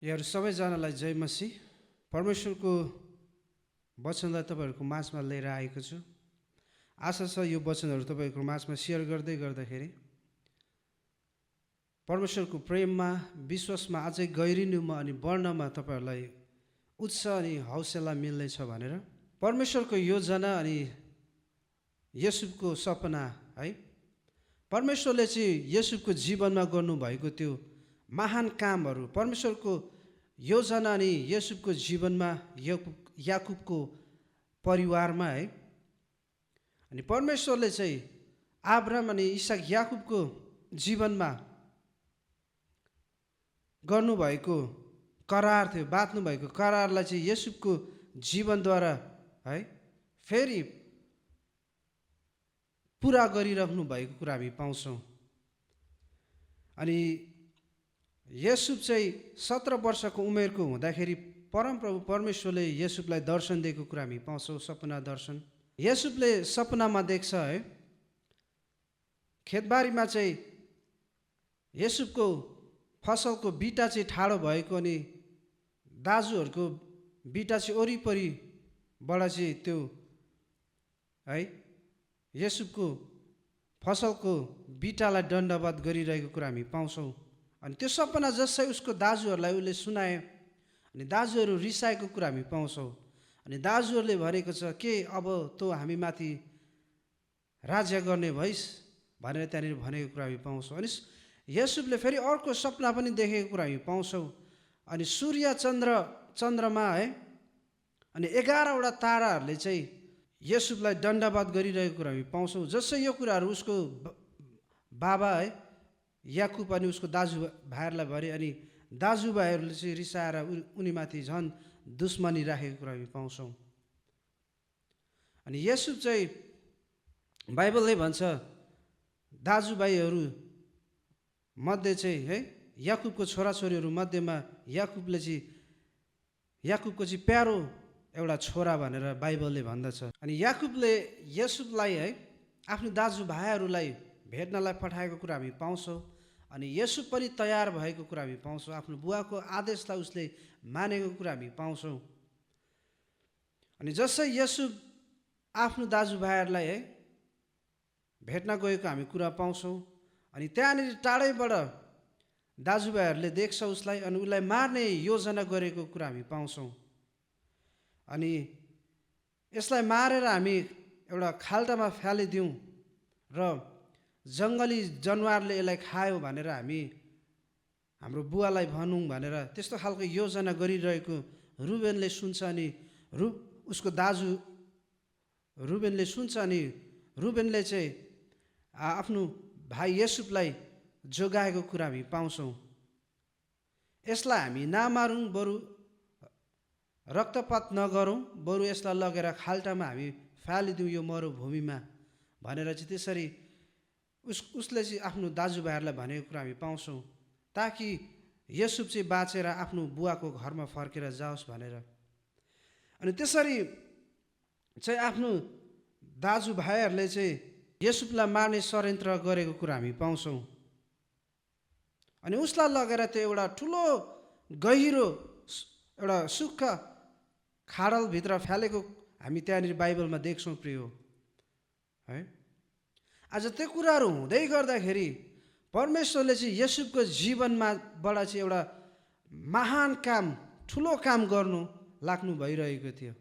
यहाँहरू सबैजनालाई जय मसीह। परमेश्वरको वचनलाई तपाईँहरूको माझमा लिएर आएको छु। आशा छ यो वचनहरू तपाईँहरूको माझमा सेयर गर्दै गर्दाखेरि परमेश्वरको प्रेममा विश्वासमा अझै गहिरिनुमा अनि बढ्नमा तपाईँहरूलाई उत्साह अनि हौसला मिल्नेछ भनेर परमेश्वरको योजना अनि येशूको सपना है, परमेश्वरले चाहिँ येशूको जीवनमा गर्नुभएको त्यो महान कामहरू, परमेश्वरको योजना अनि येशूको जीवनमा याकुबको परिवारमा है, अनि परमेश्वरले चाहिँ अब्राहम अनि इसाक याकुबको जीवनमा गर्नुभएको करार थियो, बाँध्नुभएको करारलाई चाहिँ येशूको जीवनद्वारा है फेरि पुरा गरिराख्नु भएको कुरा हामी पाउँछौँ। अनि येशू चाहिँ 17 वर्षको उमेरको हुँदाखेरि परमप्रभु परमेश्वरले येशूलाई दर्शन दिएको कुरा हामी पाउँछौँ। सपना दर्शन येशूले सपनामा देख्छ है, खेतबारीमा चाहिँ येशूको फसलको बिटा चाहिँ ठाडो भएको अनि दाजुहरूको बिटा चाहिँ वरिपरिबाट चाहिँ त्यो है येशूको फसलको बिटालाई दण्डवत गरिरहेको कुरा हामी पाउँछौँ। अनि त्यो सपना जसै उसको दाजुहरूलाई उसले सुनाए अनि दाजुहरू रिसाएको कुरा हामी पाउँछौँ। अनि दाजुहरूले भनेको छ के अब तँ हामीमाथि राज्य गर्ने भइस् भनेर त्यहाँनिर भनेको कुरा हामी पाउँछौँ। अनि येशूले फेरि अर्को सपना पनि देखेको कुरा हामी पाउँछौँ। अनि सूर्य चन्द्रमा है अनि 11वटा ताराहरूले चाहिँ येशूलाई दण्डवत गरिरहेको कुरा हामी पाउँछौँ। जसै यो कुराहरू उसको बाबा है याकुब अनि उसको दाजुभाइहरूलाई भरे अनि दाजुभाइहरूले चाहिँ रिसाएर उनीमाथि झन् दुश्मनी राखेको कुरा हामी पाउँछौँ। अनि येशू चाहिँ बाइबलले भन्छ दाजुभाइहरू मध्ये चाहिँ है याकुबको छोराछोरीहरू मध्येमा याकुबको चाहिँ प्यारो एउटा छोरा भनेर बाइबलले भन्दछ। अनि याकुबले येशूलाई है आफ्नो दाजुभाइहरूलाई भेट्नलाई पठाएको कुरा हामी पाउँछौँ। अनि येशू पनि तयार भएको कुरा हामी पाउँछौँ। आफ्नो बुवाको आदेशलाई उसले मानेको कुरा हामी पाउँछौँ। अनि जसै येशू आफ्नो दाजुभाइहरूलाई है भेट्न गएको हामी कुरा पाउँछौँ। अनि त्यहाँनिर टाढैबाट दाजुभाइहरूले देख्छ उसलाई अनि उसलाई मार्ने योजना गरेको कुरा हामी पाउँछौँ। अनि यसलाई मारेर हामी एउटा खाल्टामा फ्यालिदिउँ र जङ्गली जनावरले यसलाई खायो भनेर हामी हाम्रो बुवालाई भनौँ भनेर त्यस्तो खालको योजना गरिरहेको रुबेनले सुन्छ। अनि उसको दाजु रुबेनले सुन्छ अनि रुबेनले चाहिँ आफ्नो भाइ येशूलाई जोगाएको कुरा हामी पाउँछौँ। यसलाई हामी नमारौँ, बरु रक्तपात नगरौँ, बरु यसलाई लगेर खाल्टामा हामी फालिदिउँ यो मरुभूमिमा भनेर चाहिँ त्यसरी उसले चाहिँ आफ्नो दाजुभाइहरूलाई भनेको कुरा हामी पाउँछौँ, ताकि येशू चाहिँ बाँचेर आफ्नो बुवाको घरमा फर्केर जाओस् भनेर। अनि त्यसरी चाहिँ आफ्नो दाजुभाइहरूले चाहिँ येशूलाई मार्ने षड्यन्त्र गरेको कुरा हामी पाउँछौँ। अनि उसलाई लगेर त्यो एउटा ठुलो गहिरो एउटा सुक्खा खाडलभित्र फ्यालेको हामी त्यहाँनिर बाइबलमा देख्छौँ प्रियो है। आज त्यो कुराहरू हुँदै गर्दाखेरि परमेश्वरले चाहिँ येशूको जीवनमाबाट चाहिँ एउटा महान काम, ठुलो काम गर्नु लाग्नु भइरहेको थियो।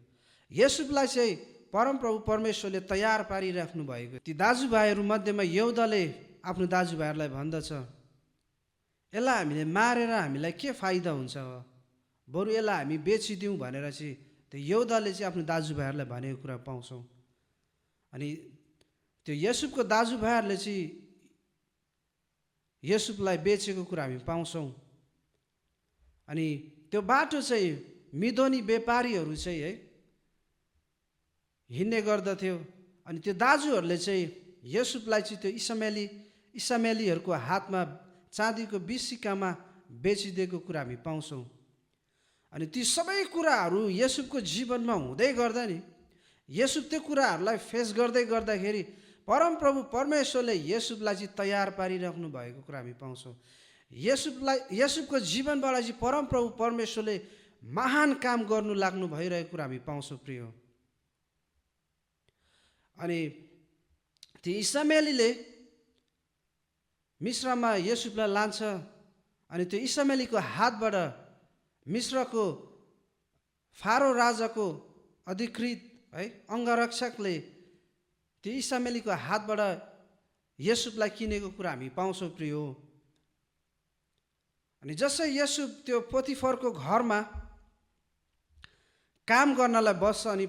येशूलाई चाहिँ परमप्रभु परमेश्वरले तयार पारिराख्नु भएको। ती दाजुभाइहरू मध्येमा यहुदाले आफ्नो दाजुभाइहरूलाई भन्दछ यसलाई हामीले मारेर हामीलाई के फाइदा हुन्छ, बरु यसलाई हामी बेचिदिउँ भनेर चाहिँ त्यो यहुदाले चाहिँ आफ्नो दाजुभाइहरूलाई भनेको कुरा पाउँछौँ। अनि त्यो येशूको दाजुभाइहरूले चाहिँ येशूलाई बेचेको कुरा हामी पाउँछौँ। अनि त्यो बाटो चाहिँ मिदोनी व्यापारीहरू चाहिँ है हिँड्ने गर्दथ्यो। अनि त्यो दाजुहरूले चाहिँ येशूलाई चाहिँ त्यो इसामेलीहरूको हातमा चाँदीको 20 सिक्कामा बेचिदिएको कुरा हामी पाउँछौँ। अनि ती सबै कुराहरू येशूको जीवनमा हुँदै गर्दा नि येशू त्यो कुराहरूलाई फेस गर्दै गर्दाखेरि परमप्रभु परमेश्वरले येशूलाई चाहिँ तयार पारिराख्नु भएको कुरा हामी पाउँछौँ। यसुको जीवनबाट चाहिँ परमप्रभु परमेश्वरले महान काम गर्नु लाग्नु भइरहेको कुरा हामी पाउँछौँ प्रिय। अनि त्यो इसामेलीले मिश्रमा यसुलाई लान्छ अनि त्यो इसामेलीको हातबाट मिश्रको फारो राजाको अधिकृत है अङ्गरक्षकले त्यो इसामेलीको हातबाट यसुलाई किनेको कुरा हामी पाउँछौँ प्रिय। अनि जसै यसुफ त्यो पोतिफरको घरमा काम गर्नलाई बस्छ अनि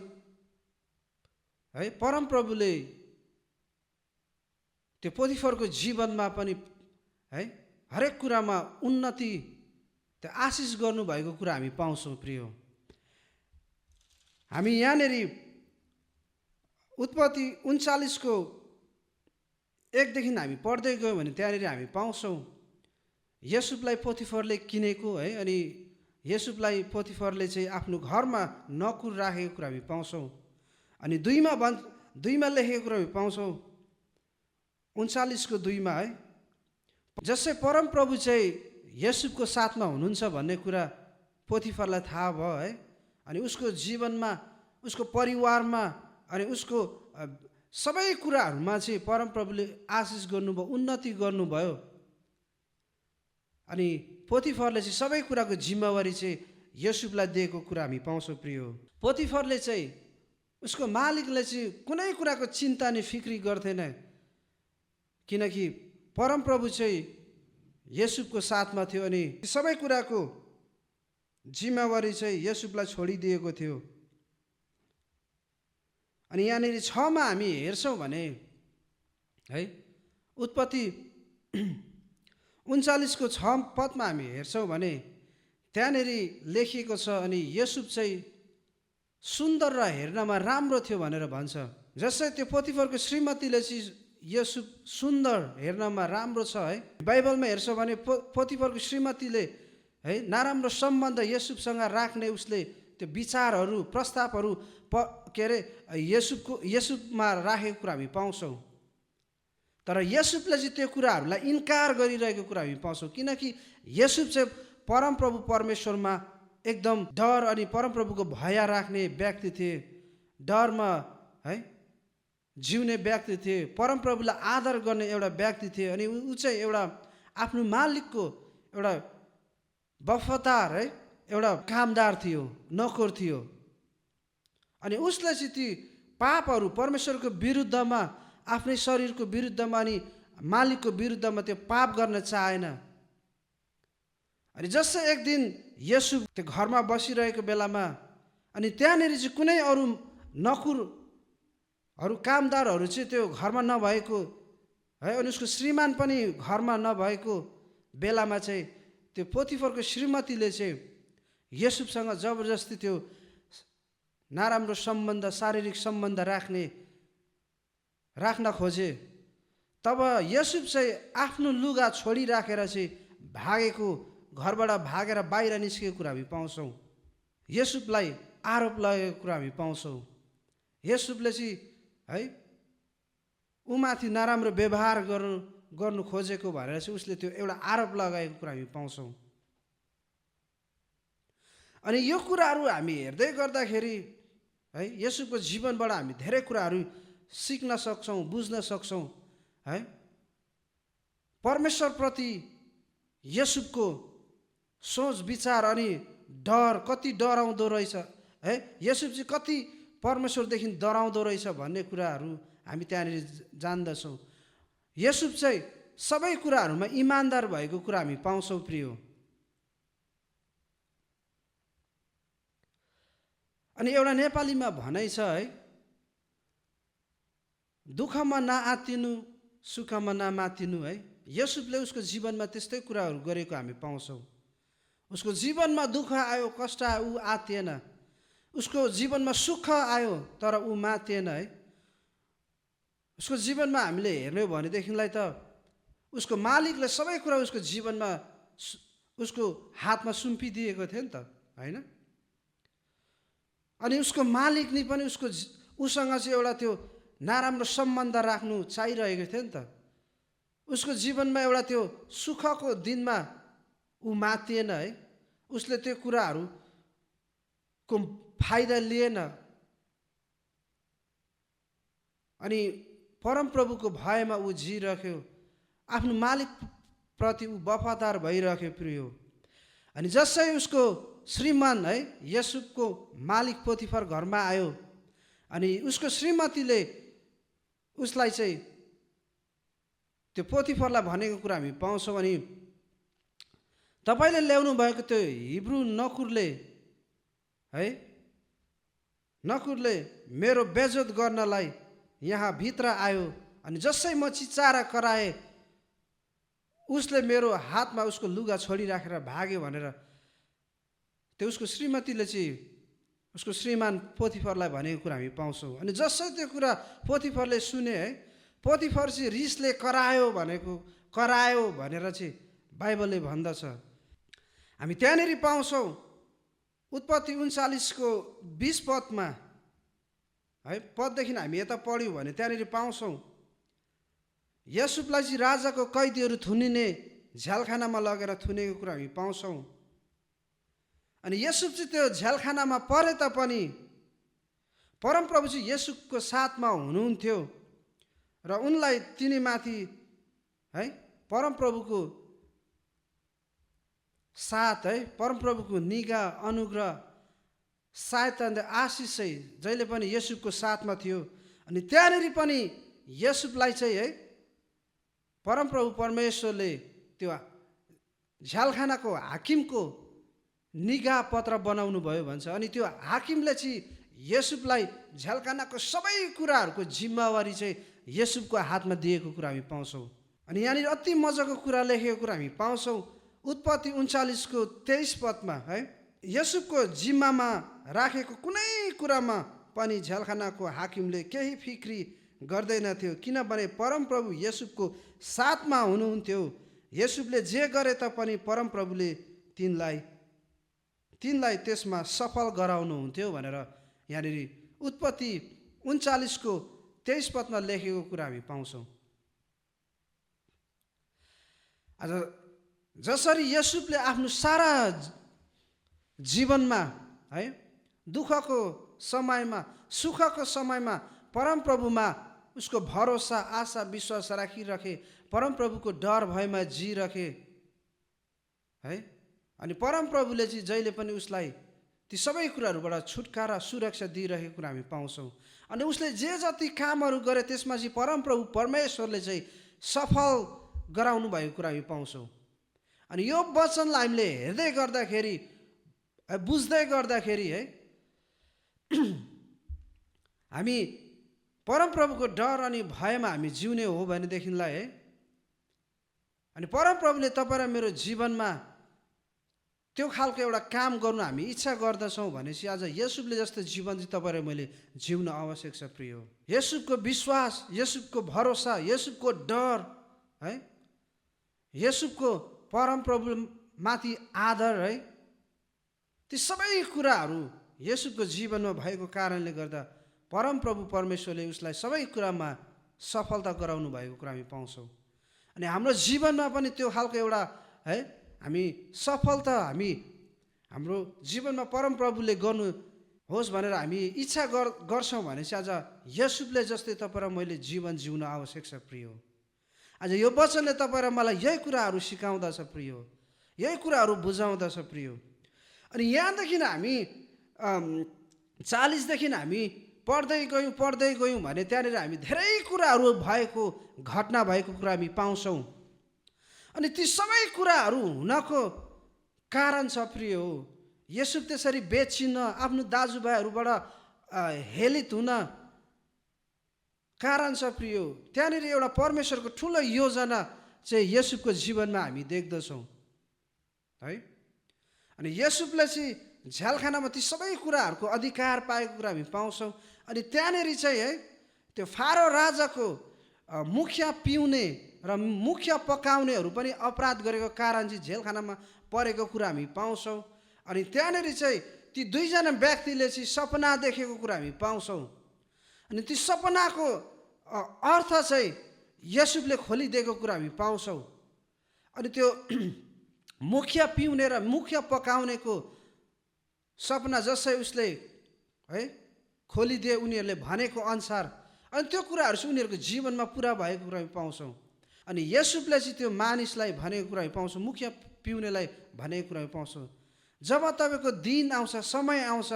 है परमप्रभुले त्यो पोतिफरको जीवनमा पनि है हरेक कुरामा उन्नति त्यो आशिष गर्नुभएको कुरा हामी पाउँछौँ प्रिय। हामी यहाँनिर उत्पत्ति 39को 1 देखि हामी पढ्दै गयौँ भने त्यहाँनिर हामी पाउँछौँ यसुफलाई पोतिफरले किनेको है। अनि यसुफलाई पोतिफरले चाहिँ आफ्नो घरमा नकुर राखेको कुरा हामी पाउँछौँ। अनि 2मा लेखेको कुरा हामी पाउँछौँ 39को 2मा है, जसै परमप्रभु चाहिँ यसुफको साथमा हुनुहुन्छ भन्ने कुरा पोतिफरलाई थाहा भयो है। अनि उसको जीवनमा उसको परिवारमा अनि उसको सबै कुराहरूमा चाहिँ परमप्रभुले आशिष गर्नुभयो, उन्नति गर्नुभयो। अनि पोतिफरले चाहिँ सबै कुराको जिम्मेवारी चाहिँ यसुफलाई दिएको कुरा हामी पाउँछौँ प्रिय। पोतिफरले चाहिँ उसको मालिकले चाहिँ कुनै कुराको चिन्ता नि फिक्री गर्थेन, किनकि परमप्रभु चाहिँ यसुफको साथमा थियो अनि सबै कुराको जिम्मेवारी चाहिँ यसुफलाई छोडिदिएको थियो। अनि यहाँनिर 6मा हामी हेर्छौँ भने है उत्पत्ति 39को 6 पदमा हामी हेर्छौँ भने त्यहाँनिर लेखिएको छ अनि यसुफ चाहिँ सुन्दर र हेर्नमा राम्रो थियो भनेर भन्छ। जसै त्यो पोतिफरको श्रीमतीले चाहिँ यसुफ सुन्दर हेर्नमा राम्रो छ है, बाइबलमा हेर्छौँ भने पोतिफरको श्रीमतीले है नराम्रो सम्बन्ध यसुफसँग राख्ने उसले त्यो विचारहरू प्रस्तावहरू यसुफमा राखेको कुरा हामी पाउँछौँ। तर यसुफले चाहिँ त्यो कुराहरूलाई इन्कार गरिरहेको कुरा हामी पाउँछौँ, किनकि यसुफ चाहिँ परमप्रभु परमेश्वरमा एकदम डर अनि परमप्रभुको भय राख्ने व्यक्ति थिए, डरमा है जिउने व्यक्ति थिए, परमप्रभुलाई आदर गर्ने एउटा व्यक्ति थिए। अनि ऊ चाहिँ एउटा आफ्नो मालिकको एउटा वफादार है एउटा कामदार थियो, नोकर थियो। अनि उसले चाहिँ ती पापहरू परमेश्वरको विरुद्धमा आफ्नै शरीरको विरुद्धमा अनि मालिकको विरुद्धमा त्यो पाप गर्न चाहेन। अनि जसै एक दिन यसुफ त्यो घरमा बसिरहेको बेलामा अनि त्यहाँनिर चाहिँ कुनै अरू नोकरहरू कामदारहरू चाहिँ त्यो घरमा नभएको है, अनि उसको श्रीमान पनि घरमा नभएको बेलामा चाहिँ त्यो पोतिफरको श्रीमतीले चाहिँ यसुफसँग जबरजस्ती त्यो नराम्रो सम्बन्ध शारीरिक सम्बन्ध राख्न खोजे। तब यसुफ चाहिँ आफ्नो लुगा छोडिराखेर चाहिँ भागेको, घरबाट भागेर बाहिर निस्केको कुरा हामी पाउँछौँ। यसुफलाई आरोप लागेको कुरा हामी पाउँछौँ। यसुफले चाहिँ है उमाथि नराम्रो व्यवहार गर्नु खोजेको भनेर चाहिँ उसले त्यो एउटा आरोप लगाएको कुरा हामी पाउँछौँ। अनि यो कुराहरू हामी हेर्दै गर्दाखेरि है यसुफको जीवनबाट हामी धेरै कुराहरू सिक्न सक्छौँ, बुझ्न सक्छौँ है। परमेश्वरप्रति यसुफको सोच विचार अनि डर कति डराउँदो रहेछ है, यसुफ चाहिँ कति परमेश्वरदेखि डराउँदो रहेछ भन्ने कुराहरू हामी त्यहाँनिर जान्दछौँ। यसुफ चाहिँ सबै कुराहरूमा इमान्दार भएको कुरा हामी पाउँछौँ प्रिय। अनि एउटा नेपालीमा भनाइ छ है, दुःखमा नआत्तिनु सुखमा नमात्तिनु है। यसुफले उसको जीवनमा त्यस्तै कुराहरू गरेको हामी पाउँछौँ। उसको जीवनमा दुःख आयो, कष्ट आयो, ऊ आत्तिएन। उसको जीवनमा सुख आयो तर ऊ मात्तिएन है। उसको जीवनमा हामीले हेर्ने हो भनेदेखिलाई त उसको मालिकले सबै कुरा उसको जीवनमा उसको हातमा सुम्पिदिएको थियो नि त हैन। अनि उसको मालिकले पनि उसँग चाहिँ एउटा त्यो नराम्रो सम्बन्ध राख्नु चाहिरहेको थियो नि त। उसको जीवनमा एउटा त्यो सुखको दिनमा ऊ मातिएन है, उसले त्यो कुराहरूको फाइदा लिएन। अनि परमप्रभुको भयमा ऊ जिइरह्यो, आफ्नो मालिकप्रति ऊ वफादार भइरह्यो प्रियो। अनि जसै उसको श्रीमान है युसुफको मालिक पोतिफर घरमा आयो, अनि उसको श्रीमतीले उसलाई चाहिँ त्यो पोतिफरलाई भनेको कुरा हामी पाउँछौँ। अनि तपाईँले ल्याउनु भएको त्यो हिब्रू नकुरले मेरो बेइज्जत गर्नलाई यहाँ भित्र आयो, अनि जसै म चिचारा कराए उसले मेरो हातमा उसको लुगा छोडिराखेर भाग्यो भनेर त्यो उसको श्रीमतीले चाहिँ उसको श्रीमान पोतिफरलाई भनेको कुरा हामी पाउँछौँ। अनि जसै त्यो कुरा पोतिफरले सुने है, पोतिफर चाहिँ रिसले करायो भनेर चाहिँ बाइबलले भन्दछ। हामी त्यहाँनिर पाउँछौँ उत्पत्ति 39को 20 पदमा है, पददेखि हामी यता पढ्यौँ भने त्यहाँनिर पाउँछौँ युसुफलाई चाहिँ राजाको कैदीहरू थुनिने झ्यालखानामा लगेर थुनेको कुरा हामी पाउँछौँ। अनि युसुफ चाहिँ त्यो झ्यालखानामा परे तापनि परमप्रभु चाहिँ युसुफको साथमा हुनुहुन्थ्यो र उनलाई तिनीमाथि है परमप्रभुको साथ है, परमप्रभुको निगाह, अनुग्रह, सहायता, आशिष चाहिँ जहिले पनि युसुफको साथमा थियो। अनि त्यहाँनिर पनि युसुफलाई चाहिँ है परमप्रभु परमेश्वरले त्यो झ्यालखानाको हाकिमको निगाह पत्र बनाउनु भयो भन्छ। अनि त्यो हाकिमले चाहिँ युसुफलाई झ्यालखानाको सबै कुराहरूको जिम्मेवारी चाहिँ युसुफको हातमा दिएको कुरा हामी पाउँछौँ। अनि यहाँनिर अति मजाको कुरा लेखेको कुरा हामी पाउँछौँ उत्पत्ति 39को 23 पदमा है, युसुफको जिम्मामा राखेको कुनै कुरामा पनि झ्यालखानाको हाकिमले केही फिक्री गर्दैनथ्यो, किनभने परमप्रभु युसुफको साथमा हुनुहुन्थ्यो। युसुफले जे गरे तापनि परमप्रभुले तिनलाई त्यसमा सफल गराउनुहुन्थ्यो भनेर यहाँनिर उत्पत्ति 39को 23 पदमा लेखेको कुरा हामी पाउँछौँ। आज जसरी युसुफले आफ्नो सारा जीवनमा है दुःखको समयमा, सुखको समयमा परमप्रभुमा उसको भरोसा, आशा, विश्वास राखिरहे, परमप्रभुको डर भयमा जिइरहे है। अनि परमप्रभुले चाहिँ जहिले पनि उसलाई ती सबै कुराहरूबाट छुटकारा, सुरक्षा दिइरहेको कुरा हामी पाउँछौँ। अनि उसले जे जति कामहरू गरे त्यसमा चाहिँ परमप्रभु परमेश्वरले चाहिँ सफल गराउनु भएको कुरा हामी पाउँछौँ। अनि यो वचनलाई हामीले हेर्दै गर्दाखेरि, बुझ्दै गर्दाखेरि है हामी परमप्रभुको डर अनि भयमा हामी जिउने हो भनेदेखिलाई है, अनि परमप्रभुले तपाईँ र मेरो जीवनमा त्यो खालको एउटा काम गर्नु हामी इच्छा गर्दछौँ भनेपछि आज युसुफले जस्तो जीवन चाहिँ तपाईँ र मैले जिउन आवश्यक छ प्रिय। युसुफको विश्वास, युसुफको भरोसा, युसुफको डर है, युसुफको परमप्रभुमाथि आदर है, ती सबै कुराहरू युसुफको जीवनमा भएको कारणले गर्दा परमप्रभु परमेश्वरले उसलाई सबै कुरामा सफलता गराउनु भएको कुरा हामी पाउँछौँ। अनि हाम्रो जीवनमा पनि त्यो खालको एउटा है हामी सफलता हाम्रो जीवनमा परमप्रभुले गर्नु होस् भनेर हामी इच्छा गर्छौँ भने चाहिँ आज युसुफले जस्तै तपाईँ र मैले जीवन जिउन आवश्यक छ प्रिय। आज यो वचनले तपाईँ र मलाई यही कुराहरू सिकाउँदछ प्रिय, यही कुराहरू बुझाउँदछ प्रिय। अनि यहाँदेखि हामी 40देखि हामी पढ्दै गयौँ भने त्यहाँनिर हामी धेरै कुराहरू भएको, घटना भएको कुरा हामी पाउँछौँ। अनि ती सबै कुराहरू हुनको कारण छ प्रिय हो, युसुफ त्यसरी बेचिन, आफ्नो दाजुभाइहरूबाट हेलित हुन कारण छ प्रिय। त्यहाँनिर एउटा परमेश्वरको ठुलो योजना चाहिँ युसुफको जीवनमा हामी देख्दछौँ है। अनि युसुफले चाहिँ झ्यालखानामा ती सबै कुराहरूको अधिकार पाएको कुरा हामी पाउँछौँ। अनि त्यहाँनिर चाहिँ है त्यो फारो राजाको मुखिया पिउने र मुखिया पकाउनेहरू पनि अपराध गरेको कारण चाहिँ झ्यालखानामा परेको कुरा हामी पाउँछौँ। अनि त्यहाँनिर चाहिँ ती दुईजना व्यक्तिले चाहिँ सपना देखेको कुरा हामी पाउँछौँ। अनि ती सपनाको अर्थ चाहिँ यसुफले खोलिदिएको कुरा हामी पाउँछौँ। अनि त्यो मुखिया पिउने र मुखिया पकाउनेको सपना जसै उसले है खोलिदिए उनीहरूले भनेको अनुसार, अनि त्यो कुराहरू चाहिँ उनीहरूको जीवनमा पुरा भएको कुरा हामी पाउँछौँ। अनि यसुफले चाहिँ त्यो मानिसलाई भनेको कुरा हामी पाउँछौँ, मुखिया पिउनेलाई भनेको कुरा हामी पाउँछौँ, जब तपाईँको दिन आउँछ, समय आउँछ,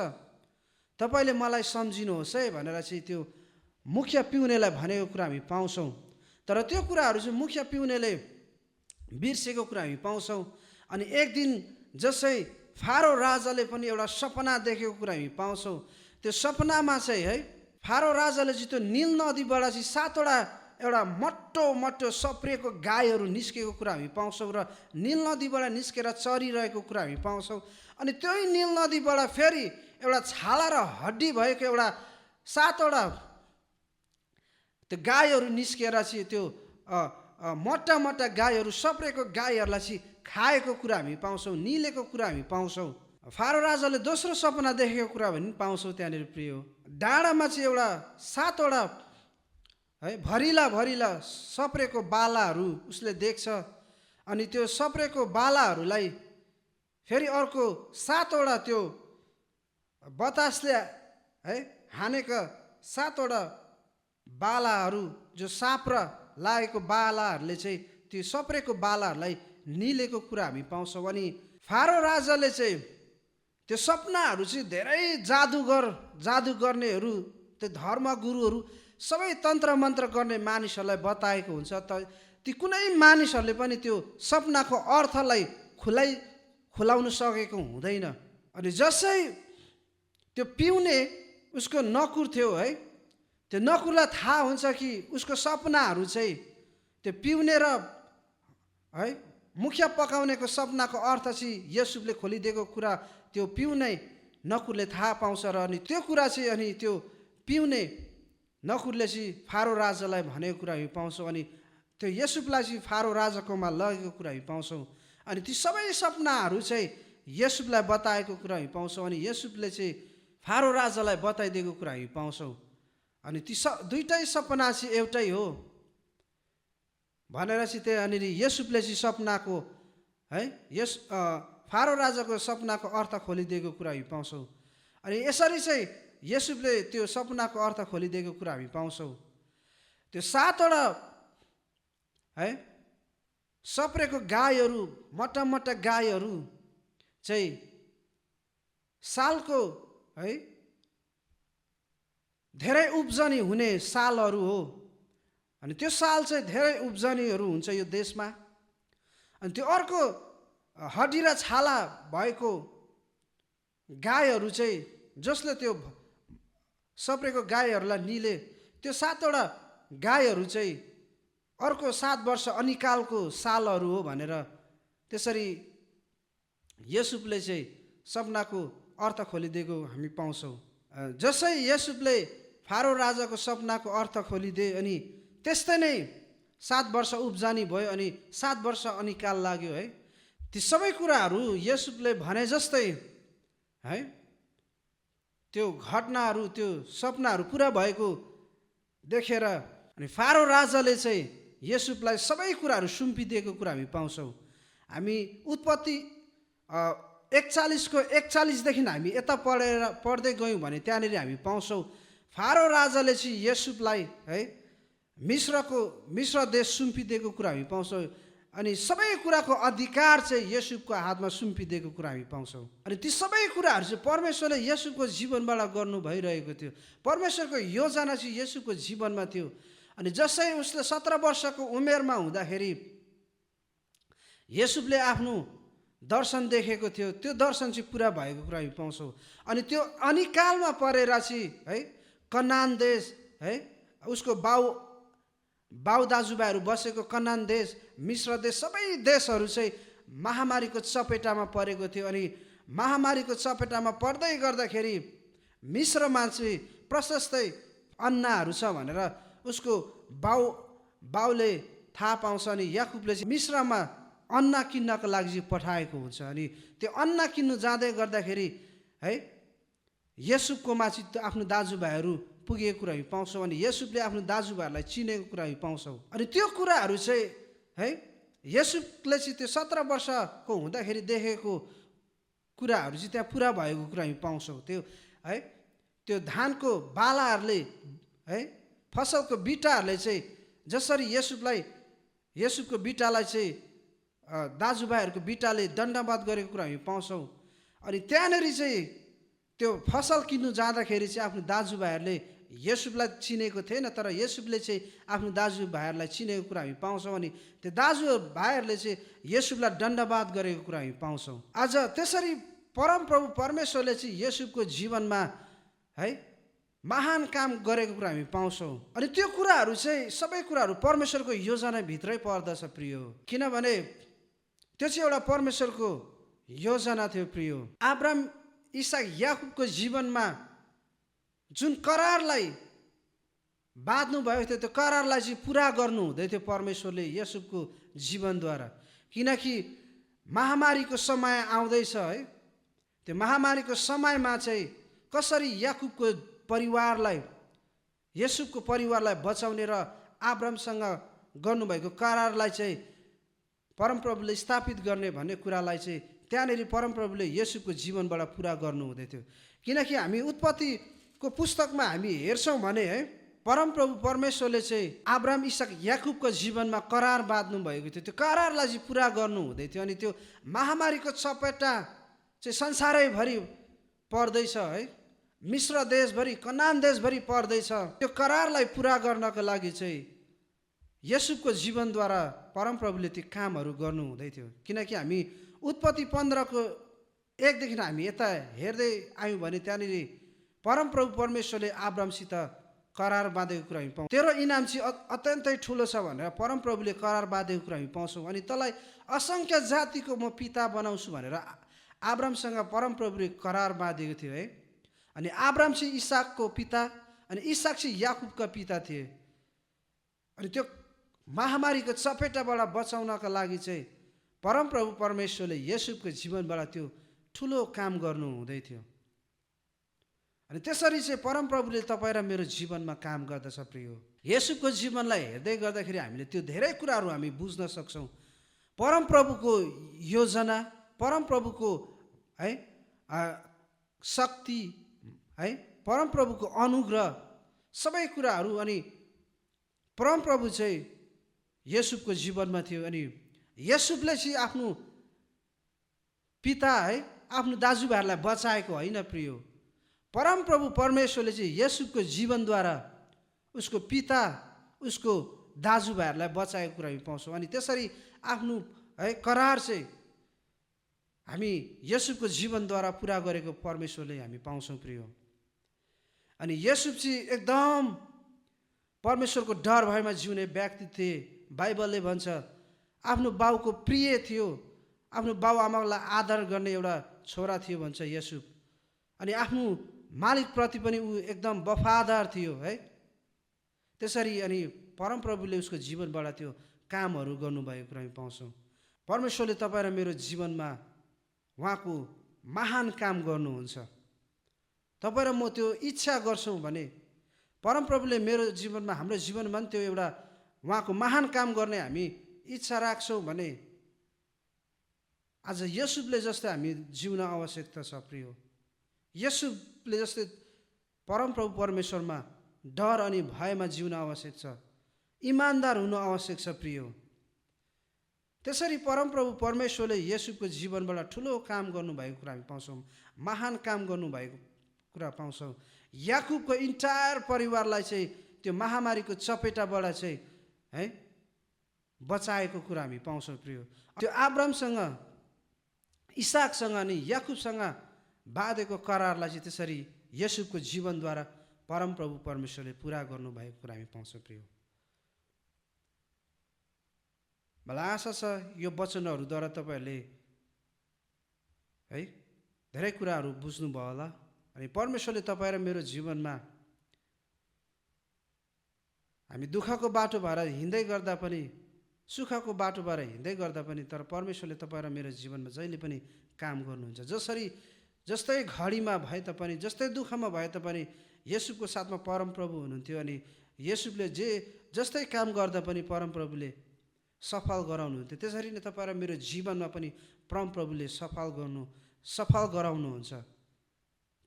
तपाईँले मलाई सम्झिनुहोस् है भनेर चाहिँ त्यो मुखिया पिउनेलाई भनेको कुरा हामी पाउँछौँ। तर त्यो कुराहरू चाहिँ मुखिया पिउनेले बिर्सेको कुरा हामी पाउँछौँ। अनि एक दिन जसै फारो राजाले पनि एउटा सपना देखेको कुरा हामी पाउँछौँ। त्यो सपनामा चाहिँ है फारो राजाले चाहिँ त्यो नील नदीबाट चाहिँ 7वटा एउटा मट्टो सप्रिएको गाईहरू निस्केको कुरा हामी पाउँछौँ र नील नदीबाट निस्केर चरिरहेको कुरा हामी पाउँछौँ। अनि त्यही नील नदीबाट फेरि एउटा छाला र हड्डी भएको एउटा 7वटा त्यो गाईहरू निस्केर चाहिँ त्यो मोटा गाईहरू सप्रेको गाईहरूलाई चाहिँ खाएको कुरा हामी पाउँछौँ, निलेको कुरा हामी पाउँछौँ। फारो राजाले दोस्रो सपना देखेको कुरा पनि पाउँछौँ त्यहाँनिर प्रिय। डाँडामा चाहिँ एउटा 7वटा है भरिला सप्रेको बालाहरू उसले देख्छ। अनि त्यो सप्रेको बालाहरूलाई फेरि अर्को 7वटा त्यो बतासले है हानेका 7वटा बालाहरू, जो साँप र लागेको बालाहरूले चाहिँ त्यो सप्रेको बालाहरूलाई निलेको कुरा हामी पाउँछौँ। अनि फारो राजाले चाहिँ त्यो सपनाहरू चाहिँ धेरै जादु गर्नेहरू, त्यो धर्म गुरुहरू, सबै तन्त्र मन्त्र गर्ने मानिसहरूलाई बताएको हुन्छ। ती कुनै मानिसहरूले पनि त्यो सपनाको अर्थलाई खुलाउन सकेको हुँदैन। अनि जसै त्यो पिउने उसको नकुर थियो है, त्यो नकुरलाई थाहा हुन्छ कि उसको सपनाहरू चाहिँ त्यो पिउने र है मुखिया पकाउनेको सपनाको अर्थ चाहिँ यसुफले खोलिदिएको कुरा त्यो पिउने नकुरले थाहा पाउँछ। र अनि त्यो कुरा चाहिँ अनि त्यो पिउने नकुरले चाहिँ फारो राजालाई भनेको कुरा हामी पाउँछौँ। अनि त्यो यसुफलाई चाहिँ फारो राजाकोमा लगेको कुरा हामी पाउँछौँ। अनि ती सबै सपनाहरू चाहिँ यसुफलाई बताएको कुरा हामी पाउँछौँ। अनि यसुफले चाहिँ फारो राजालाई बताइदिएको कुरा हामी पाउँछौँ। अनि ती दुईटै सपना चाहिँ एउटै हो भनेर चाहिँ त्यहाँनिर यसुफले चाहिँ सपनाको है फारो राजाको सपनाको अर्थ खोलिदिएको कुरा हामी पाउँछौँ। अनि यसरी चाहिँ यसुफले त्यो सपनाको अर्थ खोलिदिएको कुरा हामी पाउँछौँ। त्यो 7वटा है सप्रेको गाईहरू, मोटा गाईहरू चाहिँ सालको है धेरै उब्जनी हुने सालहरू हो। अनि त्यो साल चाहिँ धेरै उब्जनीहरू हुन्छ यो देशमा। अनि त्यो अर्को हड्डी र छाला भएको गाईहरू चाहिँ जसले त्यो सप्रेको गाईहरूलाई निले, त्यो 7वटा गाईहरू चाहिँ अर्को 7 वर्ष अनिकालको सालहरू हो भनेर त्यसरी यसुफले चाहिँ सपनाको अर्थ खोलिदिएको हामी पाउँछौँ। जसै यसुफले फारो राजाको सपनाको अर्थ खोलिदिए अनि त्यस्तै नै 7 वर्ष उब्जनी भयो अनि 7 वर्ष अनिकाल लाग्यो है। ती सबै कुराहरू यसुफले भने जस्तै है त्यो घटनाहरू, त्यो सपनाहरू पुरा भएको देखेर अनि फारो राजाले चाहिँ यसुफलाई सबै कुराहरू सुम्पिदिएको कुरा हामी पाउँछौँ। हामी उत्पत्ति 41को 41देखि हामी यता पढ्दै गयौँ भने त्यहाँनिर हामी पाउँछौँ फारो राजाले चाहिँ यसुफलाई है मिश्र देश सुम्पिदिएको कुरा हामी पाउँछौँ। अनि सबै कुराको अधिकार चाहिँ यसुफको हातमा सुम्पिदिएको कुरा हामी पाउँछौँ। अनि ती सबै कुराहरू चाहिँ परमेश्वरले यसुफको जीवनबाट गर्नु भइरहेको थियो। परमेश्वरको योजना चाहिँ यसुफको जीवनमा थियो। अनि जसै उसले 17 वर्षको उमेरमा हुँदाखेरि यसुफले आफ्नो दर्शन देखेको थियो, त्यो दर्शन चाहिँ पुरा भएको कुरा हामी पाउँछौँ। अनि त्यो अनिकालमा परेर चाहिँ है कनान देश है उसको बाउ दाजुभाइहरू बसेको कनान देश, मिश्र देश, सबै देशहरू चाहिँ महामारीको चपेटामा परेको थियो। अनि महामारीको चपेटामा पर्दै गर्दाखेरि मिश्रमा चाहिँ प्रशस्तै अन्नहरू छ भनेर उसको बाउले थाहा पाउँछ। अनि याकुबले चाहिँ मिश्रमा अन्न किन्नको लागि पठाएको हुन्छ। अनि त्यो अन्न किन्नु जाँदै गर्दाखेरि है यसुफकोमा चाहिँ आफ्नो दाजुभाइहरू पुगेको कुरा हामी पाउँछौँ अनि येशूले आफ्नो दाजुभाइहरूलाई चिनेको कुरा हामी पाउँछौँ। अनि त्यो कुराहरू चाहिँ है येशूले चाहिँ त्यो 17 वर्षको हुँदाखेरि देखेको कुराहरू चाहिँ त्यहाँ पुरा भएको कुरा हामी पाउँछौँ। त्यो है त्यो धानको बालाहरूले है फसलको बिटाहरूले चाहिँ जसरी येशूको बिटालाई चाहिँ दाजुभाइहरूको बिटाले दण्डवत गरेको कुरा हामी पाउँछौँ। अनि त्यहाँनिर चाहिँ त्यो फसल किन्नु जाँदाखेरि चाहिँ आफ्नो दाजुभाइहरूले येशूलाई चिनेको थिएन, तर येशूले चाहिँ आफ्नो दाजुभाइहरूलाई चिनेको कुरा हामी पाउँछौँ। अनि त्यो दाजुभाइहरूले चाहिँ येशूलाई दण्डवत गरेको कुरा हामी पाउँछौँ। आज त्यसरी परमप्रभु परमेश्वरले चाहिँ येशूको जीवनमा है महान काम गरेको कुरा हामी पाउँछौँ। अनि त्यो कुराहरू चाहिँ सबै कुराहरू परमेश्वरको योजनाभित्रै पर्दछ प्रियो, किनभने त्यो चाहिँ एउटा परमेश्वरको योजना थियो प्रियो। अब्राहम इसाक याकुबको जीवनमा जुन करारलाई बाँध्नु भएको थियो त्यो करारलाई चाहिँ पुरा गर्नु हुँदै थियो परमेश्वरले येशूको जीवनद्वारा। किनकि महामारीको समय आउँदैछ है, त्यो महामारीको समयमा चाहिँ कसरी याकुबको परिवारलाई येशूको परिवारलाई बचाउने र अब्राहमसँग गर्नुभएको करारलाई चाहिँ परमप्रभुले स्थापित गर्ने भन्ने कुरालाई चाहिँ त्यहाँनिर परमप्रभुले येशूको जीवनबाट पुरा गर्नु हुँदै थियो। किनकि हामी उत्पत्तिको पुस्तकमा हामी हेर्छौँ भने है परमप्रभु परमेश्वरले चाहिँ अब्राहम इसाक याकुबको जीवनमा करार बाँध्नु भएको थियो, त्यो करारलाई चाहिँ पुरा गर्नु हुँदै थियो। अनि त्यो महामारीको चपेटा चाहिँ संसारैभरि पर्दैछ है, मिश्र देशभरि कनान देशभरि पर्दैछ। त्यो करारलाई पुरा गर्नको लागि चाहिँ येशूको जीवनद्वारा परमप्रभुले ती कामहरू गर्नु हुँदै थियो। किनकि हामी उत्पत्ति 15को 1 देखि हामी यता हेर्दै आयौँ भने त्यहाँनिर परमप्रभु परमेश्वरले अब्राहमसित करार बाँधेको कुरा हामी पाउँछौँ। तेरो इनाम चाहिँ अत्यन्तै ठुलो छ भनेर परमप्रभुले करार बाँधेको कुरा हामी पाउँछौँ। अनि तँलाई असङ्ख्य जातिको म पिता बनाउँछु भनेर अब्राहमसँग परमप्रभुले करार बाँधेको थियो है। अनि अब्राहम चाहिँ इसाकको पिता अनि इसाक चाहिँ याकुबका पिता थिए। अनि त्यो महामारीको चपेटाबाट बचाउनका लागि चाहिँ परमप्रभु परमेश्वरले येशूको जीवनबाट त्यो ठुलो काम गर्नु हुँदै थियो। अनि त्यसरी चाहिँ परमप्रभुले तपाईँ र मेरो जीवनमा काम गर्दछ प्रियो। येशूको जीवनलाई हेर्दै गर्दाखेरि हामीले त्यो धेरै कुराहरू हामी बुझ्न सक्छौँ। परमप्रभुको योजना, परमप्रभुको है शक्ति है, परमप्रभुको अनुग्रह सबै कुराहरू अनि परमप्रभु चाहिँ येशूको जीवनमा थियो। अनि येशूले चाहिँ आफ्नो पिता है आफ्नो दाजुभाइहरूलाई बचाएको होइन प्रियो, परमप्रभु परमेश्वरले चाहिँ येशूको जीवनद्वारा उसको पिता उसको दाजुभाइहरूलाई बचाएको कुरा हामी पाउँछौँ। अनि त्यसरी आफ्नो है करार चाहिँ हामी येशूको जीवनद्वारा पुरा गरेको परमेश्वरले हामी पाउँछौँ प्रियो। अनि येशू चाहिँ एकदम परमेश्वरको डर भएमा जिउने व्यक्ति थिए। बाइबलले भन्छ आफ्नो बाउको प्रिय थियो, आफ्नो बाउ आमालाई आदर गर्ने एउटा छोरा थियो भन्छ येशू। अनि आफ्नो मालिकप्रति पनि ऊ एकदम वफादार थियो है। त्यसरी अनि परमप्रभुले उसको जीवनबाट त्यो कामहरू गर्नुभएको कुरा हामी पाउँछौँ। परमेश्वरले तपाईँ र मेरो जीवनमा उहाँको महान काम गर्नुहुन्छ। तपाईँ र म त्यो इच्छा गर्छौँ भने परमप्रभुले मेरो जीवनमा हाम्रो जीवनमा पनि त्यो एउटा उहाँको महान काम गर्ने हामी इच्छा राख्छौँ भने आज येशूले जस्तै हामी जिउन आवश्यकता छ प्रियो। येशूले जस्तै परमप्रभु परमेश्वरमा डर अनि भयमा जिउन आवश्यक छ, इमान्दार हुनु आवश्यक छ प्रियो। त्यसरी परमप्रभु परमेश्वरले येशूको जीवनबाट ठुलो काम गर्नुभएको कुरा हामी पाउँछौँ, महान काम गर्नुभएको कुरा पाउँछौँ। याकुबको इन्टायर परिवारलाई चाहिँ त्यो महामारीको चपेटाबाट चाहिँ है बचाएको कुरा हामी पाउँछौँ प्रियो। त्यो अब्राहमसँग इसाकसँग अनि याकुबसँग बाँधेको करारलाई चाहिँ त्यसरी येशूको जीवनद्वारा परमप्रभु परमेश्वरले पुरा गर्नुभएको कुरा हामी पाउँछौँ प्रियो। मलाई आशा छ यो वचनहरूद्वारा तपाईँहरूले है धेरै कुराहरू बुझ्नुभयो होला। अनि परमेश्वरले तपाईँ र मेरो जीवनमा हामी दुःखको बाटो भएर हिँड्दै गर्दा पनि, सुखको बाटो भएर हिँड्दै गर्दा पनि, तर परमेश्वरले तपाईँ र मेरो जीवनमा जहिले पनि काम गर्नुहुन्छ। जस्तै घडीमा भए तापनि, जस्तै दुःखमा भए तापनि येशूको साथमा परमप्रभु हुनुहुन्थ्यो अनि येशूले जस्तै काम गर्दा पनि परमप्रभुले सफल गराउनुहुन्थ्यो। त्यसरी नै तपाईँ र मेरो जीवनमा पनि परमप्रभुले सफल गराउनुहुन्छ।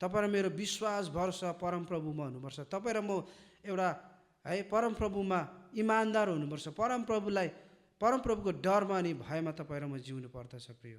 तपाईँ र मेरो विश्वास भरोसा परमप्रभुमा हुनुपर्छ। तपाईँ र म एउटा परमप्रभुमा इमान्दार हुनुपर्छ। परमप्रभुको डरमा अनि भयमा तपाईँ र म जिउनु पर्दछ प्रिय।